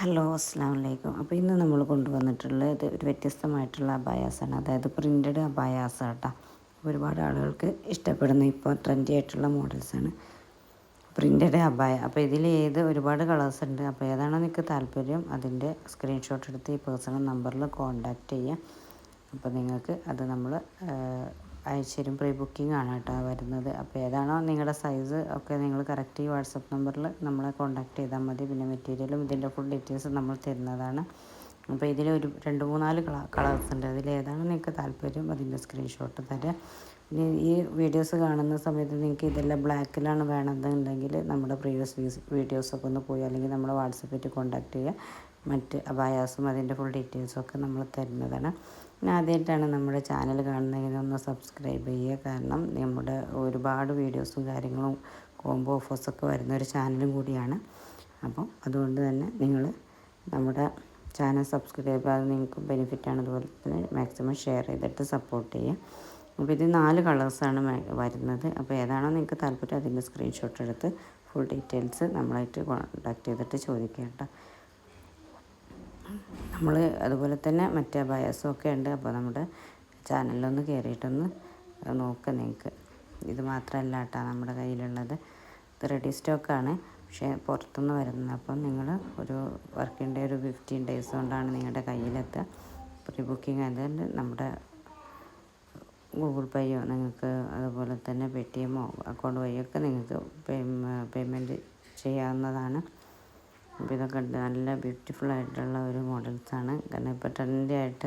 Hello അസ്സാം വലൈക്കും. അപ്പോൾ ഇന്ന് നമ്മൾ കൊണ്ടുവന്നിട്ടുള്ളത് ഒരു വ്യത്യസ്തമായിട്ടുള്ള അബായാസാണ്, അതായത് പ്രിൻറ്റഡ് അബായാസ് കേട്ടോ. ഒരുപാട് ആളുകൾക്ക് ഇഷ്ടപ്പെടുന്ന ഇപ്പോൾ ട്രെൻഡി ആയിട്ടുള്ള മോഡൽസാണ് പ്രിൻറ്റഡ് അബായ. അപ്പോൾ ഇതിൽ ഒരുപാട് കളേഴ്സ് ഉണ്ട്. അപ്പോൾ ഏതാണോ നിങ്ങൾക്ക് താല്പര്യം അതിൻ്റെ സ്ക്രീൻഷോട്ട് എടുത്ത് ഈ പേഴ്സണൽ നമ്പറിൽ കോൺടാക്റ്റ് ചെയ്യുക. അപ്പോൾ നിങ്ങൾക്ക് അത് നമ്മൾ അയച്ചുതരും. പ്രീ ബുക്കിംഗ് ആണ് കേട്ടോ വരുന്നത്. അപ്പോൾ ഏതാണോ നിങ്ങളുടെ സൈസ് ഒക്കെ നിങ്ങൾ കറക്റ്റ് ഈ വാട്സപ്പ് നമ്പറിൽ നമ്മളെ കോൺടാക്റ്റ് ചെയ്താൽ മതി. പിന്നെ മെറ്റീരിയലും ഇതിൻ്റെ ഫുൾ ഡീറ്റെയിൽസ് നമ്മൾ തരുന്നതാണ്. അപ്പോൾ ഇതിൽ ഒരു 2-3-4 കളേഴ്സ് ഉണ്ട്. അതിലേതാണ് നിങ്ങൾക്ക് താല്പര്യം അതിൻ്റെ സ്ക്രീൻഷോട്ട് തരാം. പിന്നെ ഈ വീഡിയോസ് കാണുന്ന സമയത്ത് നിങ്ങൾക്ക് ഇതെല്ലാം ബ്ലാക്കിലാണ് വേണമെന്നുണ്ടെങ്കിൽ നമ്മുടെ പ്രീവിയസ് വീഡിയോസൊക്കെ ഒന്ന് പോയി അല്ലെങ്കിൽ നമ്മൾ വാട്സപ്പിൽ കോൺടാക്റ്റ് ചെയ്യുക. മറ്റ് അബായാസും അതിൻ്റെ ഫുൾ ഡീറ്റെയിൽസും ഒക്കെ നമ്മൾ തരുന്നതാണ്. പിന്നെ ആദ്യമായിട്ടാണ് നമ്മുടെ ചാനൽ കാണുന്നതെങ്കിൽ ഒന്ന് സബ്സ്ക്രൈബ് ചെയ്യുക. കാരണം നമ്മുടെ ഒരുപാട് വീഡിയോസും കാര്യങ്ങളും കോംബോ ഓഫേഴ്സൊക്കെ വരുന്ന ഒരു ചാനലും കൂടിയാണ്. അപ്പം അതുകൊണ്ട് തന്നെ നിങ്ങൾ നമ്മുടെ ചാനൽ സബ്സ്ക്രൈബ് ചെയ്താൽ നിങ്ങൾക്ക് ബെനിഫിറ്റാണ്. അതുപോലെ തന്നെ മാക്സിമം ഷെയർ ചെയ്തിട്ട് സപ്പോർട്ട് ചെയ്യുക. അപ്പോൾ ഇത് 4 കളേഴ്സാണ് വരുന്നത്. അപ്പോൾ ഏതാണോ നിങ്ങൾക്ക് താല്പര്യം അതിൻ്റെ സ്ക്രീൻഷോട്ട് എടുത്ത് ഫുൾ ഡീറ്റെയിൽസ് നമ്മളായിട്ട് കോൺടാക്റ്റ് ചെയ്തിട്ട് ചോദിക്കുക കേട്ടോ. നമ്മൾ അതുപോലെ തന്നെ മറ്റേ അബായാസും ഒക്കെ ഉണ്ട്. അപ്പോൾ നമ്മുടെ ചാനലിലൊന്ന് കയറിയിട്ടൊന്ന് നോക്കുക നിങ്ങൾക്ക്. ഇത് മാത്രമല്ല കേട്ടോ നമ്മുടെ കയ്യിലുള്ളത്. ഇത് റെഡി സ്റ്റോക്കാണ്, പക്ഷേ പുറത്തുനിന്ന് വരുന്നത്. അപ്പം നിങ്ങൾ ഒരു വർക്കിംഗ് ഡേ ഒരു 15 days കൊണ്ടാണ് നിങ്ങളുടെ കയ്യിലെത്തുക. പ്രീ ബുക്കിംഗ് ആയതുകൊണ്ട് നമ്മുടെ ഗൂഗിൾ പേയോ നിങ്ങൾക്ക് അതുപോലെ തന്നെ പേടിഎമ്മോ അക്കൗണ്ട് വഴിയൊക്കെ നിങ്ങൾക്ക് പേയ്മെൻറ്റ് ചെയ്യാവുന്നതാണ്. അപ്പോൾ ഇതൊക്കെ നല്ല ബ്യൂട്ടിഫുൾ ആയിട്ടുള്ള ഒരു മോഡൽസാണ്. കാരണം ഇപ്പോൾ ട്രെൻഡി ആയിട്ട്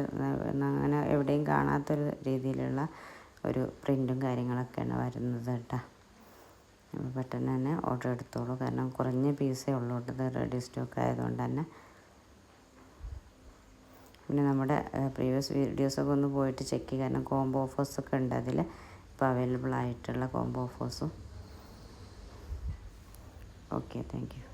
അങ്ങനെ എവിടെയും കാണാത്തൊരു രീതിയിലുള്ള ഒരു പ്രിൻറ്റും കാര്യങ്ങളൊക്കെയാണ് വരുന്നത് കേട്ടോ. അപ്പോൾ പെട്ടെന്ന് തന്നെ ഓർഡർ എടുത്തോളൂ. കാരണം കുറഞ്ഞ പീസേ ഉള്ളൂ. ഇത് റെഡി സ്റ്റോക്ക് ആയതുകൊണ്ട് തന്നെ. പിന്നെ നമ്മുടെ പ്രീവിയസ് വീഡിയോസൊക്കെ ഒന്ന് പോയിട്ട് ചെക്ക് ചെയ്യുക. കാരണം കോംബോ ഓഫേഴ്സൊക്കെ ഉണ്ട് അതിൽ ഇപ്പോൾ അവൈലബിൾ ആയിട്ടുള്ള കോംബോ ഓഫേഴ്സും. Okay, thank U.